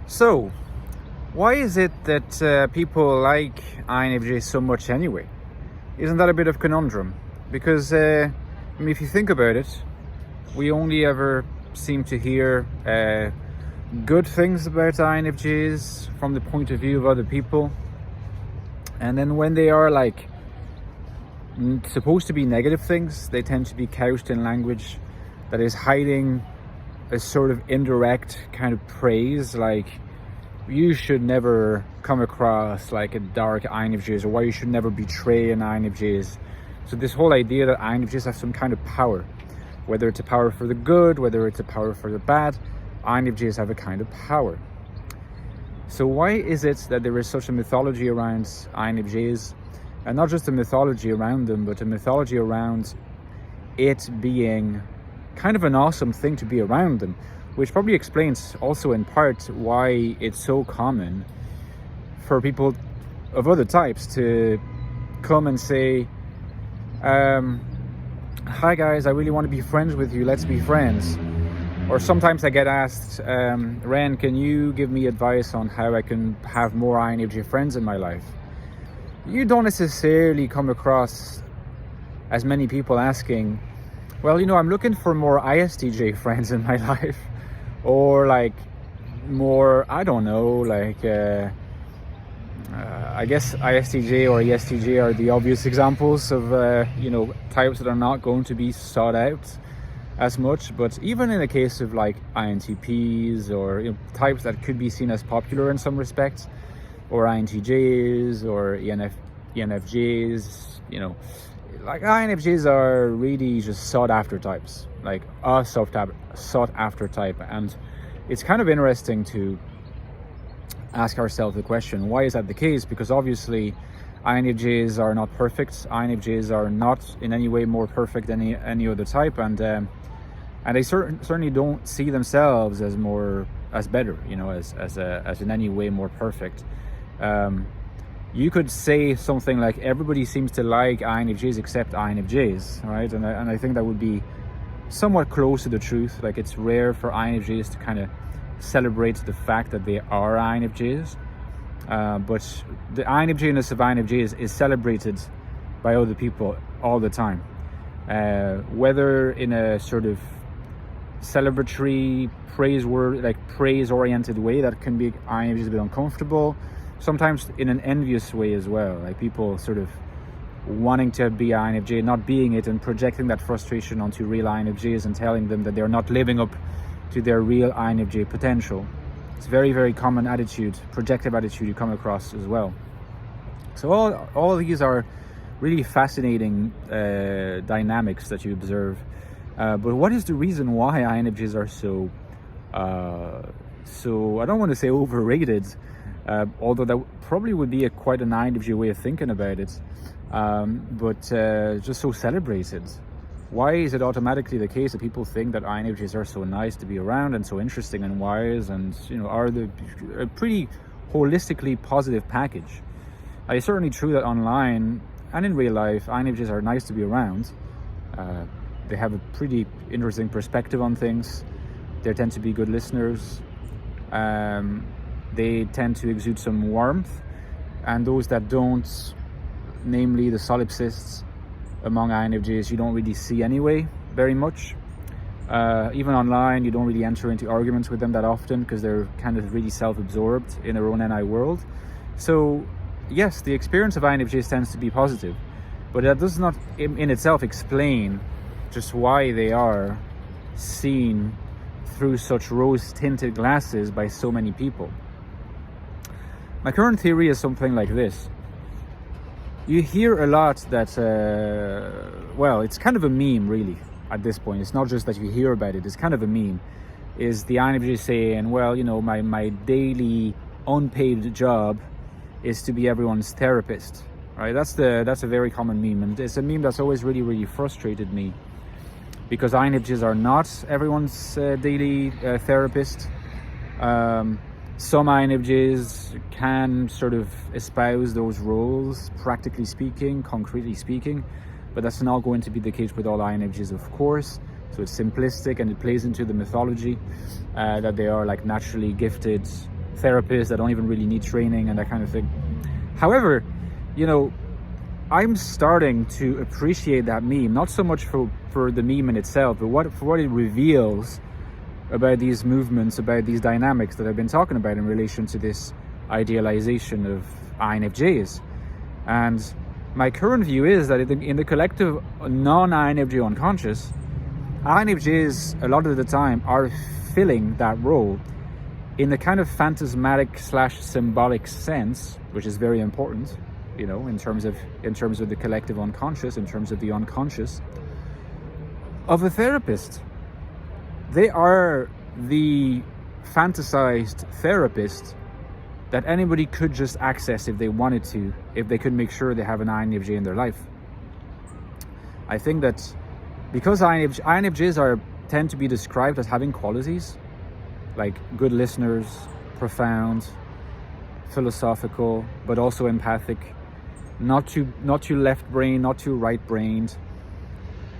So, why is it that people like INFJs so much anyway? Isn't that a bit of conundrum? Because, if you think about it, we only ever seem to hear good things about INFJs from the point of view of other people. And then when they are supposed to be negative things, they tend to be couched in language that is hiding a sort of indirect kind of praise, like you should never come across like a dark INFJs, or why you should never betray an INFJs. So this whole idea that INFJs have some kind of power, whether it's a power for the good, whether it's a power for the bad, INFJs have a kind of power. So why is it that there is such a mythology around INFJs, and not just a mythology around them, but a mythology around it being kind of an awesome thing to be around them, which probably explains also in part why it's so common for people of other types to come and say, hi guys, I really want to be friends with you, let's be friends. Or sometimes I get asked, Ren, can you give me advice on how I can have more INFJ friends in my life? You don't necessarily come across as many people asking, well, I'm looking for more ISTJ friends in my life, or more, I don't know, I guess ISTJ or ESTJ are the obvious examples of, types that are not going to be sought out as much. But even in the case of INTPs or types that could be seen as popular in some respects, or INTJs or ENFJs, INFJs are really just sought after types, like a sought after type. And it's kind of interesting to ask ourselves the question, why is that the case? Because obviously INFJs are not perfect. INFJs are not in any way more perfect than any other type, and they certainly don't see themselves as better, as in any way more perfect. You could say something like everybody seems to like INFJs except INFJs, right? And I think that would be somewhat close to the truth. Like, it's rare for INFJs to kind of celebrate the fact that they are INFJs, but the INFJ-ness of INFJs is celebrated by other people all the time, whether in a sort of celebratory, praise-oriented way that can make INFJs a bit uncomfortable. Sometimes in an envious way as well, like people sort of wanting to be INFJ, not being it, and projecting that frustration onto real INFJs and telling them that they're not living up to their real INFJ potential. It's a very, very common attitude, projective attitude you come across as well. So all of these are really fascinating dynamics that you observe. But what is the reason why INFJs are so I don't want to say overrated, although that probably would be quite an INFJ way of thinking about it, but just so celebrated? Why is it automatically the case that people think that INFJs are so nice to be around and so interesting and wise and are a pretty holistically positive package? It's certainly true that online and in real life INFJs are nice to be around. They have a pretty interesting perspective on things. They tend to be good listeners. They tend to exude some warmth, and those that don't, namely the solipsists among INFJs, you don't really see anyway very much. Even online, you don't really enter into arguments with them that often because they're kind of really self-absorbed in their own NI world. So yes, the experience of INFJs tends to be positive, but that does not in itself explain just why they are seen through such rose-tinted glasses by so many people. My current theory is something like this. You hear a lot that, it's kind of a meme really at this point. It's not just that you hear about it, it's kind of a meme. Is the INFJ saying, my daily unpaid job is to be everyone's therapist, right? That's a very common meme, and it's a meme that's always really, really frustrated me, because INFJs are not everyone's daily therapist. Some INFJs can sort of espouse those roles, practically speaking, concretely speaking, but that's not going to be the case with all INFJs, of course. So it's simplistic, and it plays into the mythology that they are naturally gifted therapists that don't even really need training and that kind of thing. However, you know, I'm starting to appreciate that meme, not so much for the meme in itself, but for what it reveals about these movements, about these dynamics that I've been talking about in relation to this idealization of INFJs. And my current view is that in the collective non-INFJ unconscious, INFJs a lot of the time are filling that role in the kind of phantasmatic / symbolic sense, which is very important, you know, in terms of the collective unconscious, in terms of the unconscious, of a therapist. They are the fantasized therapist that anybody could just access if they wanted to, if they could make sure they have an INFJ in their life. I think that because INFJs tend to be described as having qualities like good listeners, profound, philosophical, but also empathic, not too left brain, not too right brained,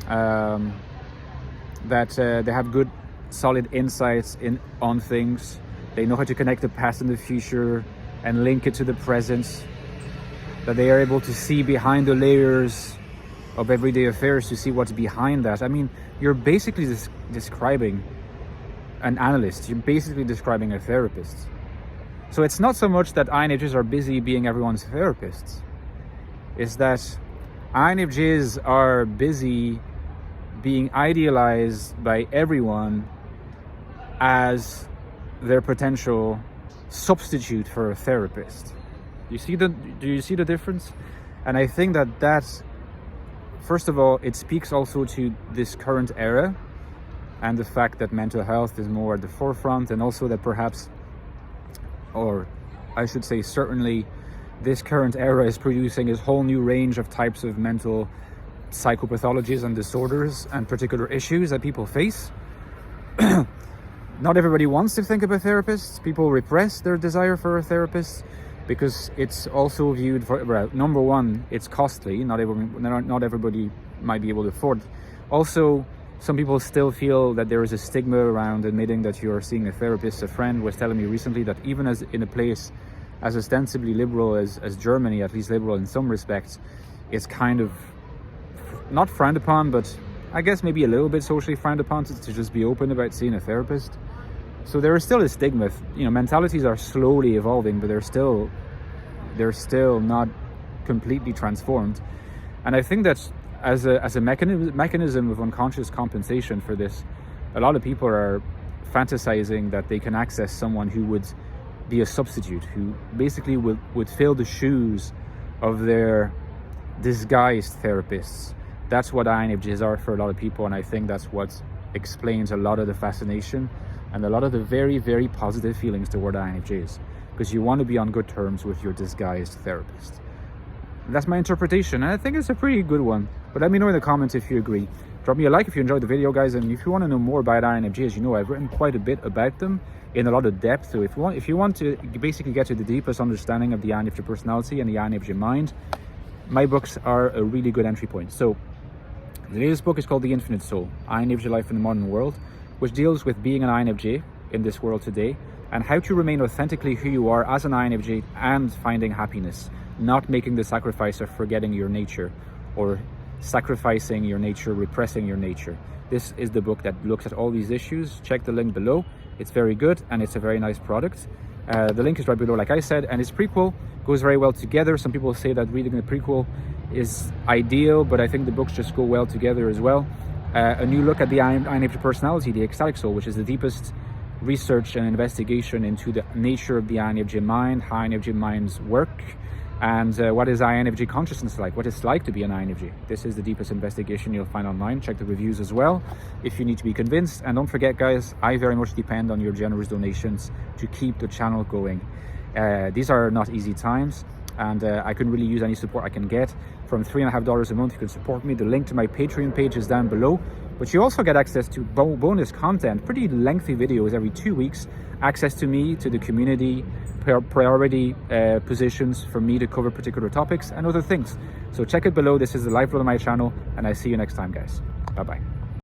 that they have good solid insights on things. They know how to connect the past and the future and link it to the present, that they are able to see behind the layers of everyday affairs to see what's behind that. I mean, you're basically describing an analyst, you're basically describing a therapist. So it's not so much that INFJs are busy being everyone's therapists, it's that INFJs are busy being idealized by everyone as their potential substitute for a therapist. Do you see the difference? And I think that first of all, it speaks also to this current era and the fact that mental health is more at the forefront, and also that perhaps, or I should say certainly, this current era is producing a whole new range of types of mental psychopathologies and disorders and particular issues that people face. Not everybody wants to think about therapists. People repress their desire for a therapist because it's also viewed for, well, number one, it's costly. Not everybody might be able to afford. Also, some people still feel that there is a stigma around admitting that you're seeing a therapist. A friend was telling me recently that even as in a place as ostensibly liberal as Germany, at least liberal in some respects, it's kind of not frowned upon, but I guess maybe a little bit socially frowned upon to just be open about seeing a therapist. So there is still a stigma. You know, mentalities are slowly evolving, but they're still not completely transformed. And I think that as a mechanism of unconscious compensation for this, a lot of people are fantasizing that they can access someone who would be a substitute, who basically would fill the shoes of their disguised therapists. That's what INFJs are for a lot of people, and I think that's what explains a lot of the fascination and a lot of the very, very positive feelings toward INFJs, because you want to be on good terms with your disguised therapist. That's my interpretation, and I think it's a pretty good one. But let me know in the comments if you agree. Drop me a like if you enjoyed the video, guys, and if you want to know more about INFJs, you know I've written quite a bit about them in a lot of depth. So if you want to basically get to the deepest understanding of the INFJ personality and the INFJ mind, my books are a really good entry point. So the latest book is called The Infinite Soul, INFJ Life in the Modern World, which deals with being an INFJ in this world today and how to remain authentically who you are as an INFJ and finding happiness, not making the sacrifice of forgetting your nature or sacrificing your nature, repressing your nature. This is the book that looks at all these issues. Check the link below. It's very good and it's a very nice product. The link is right below, like I said, and its prequel goes very well together. Some people say that reading the prequel is ideal, but I think the books just go well together as well. A new look at the INFJ personality, the ecstatic soul, which is the deepest research and investigation into the nature of the INFJ mind, how INFJ minds work, and what is INFJ consciousness like, what it's like to be an INFJ. This is the deepest investigation you'll find online. Check the reviews as well if you need to be convinced. And don't forget, guys, I very much depend on your generous donations to keep the channel going. These are not easy times, and I can really use any support I can get. From $3.50 a month, you can support me. The link to my Patreon page is down below. But you also get access to bonus content, pretty lengthy videos every 2 weeks, access to me, to the community, priority positions for me to cover particular topics and other things. So check it below. This is the lifeblood of my channel, and I see you next time, guys. Bye-bye.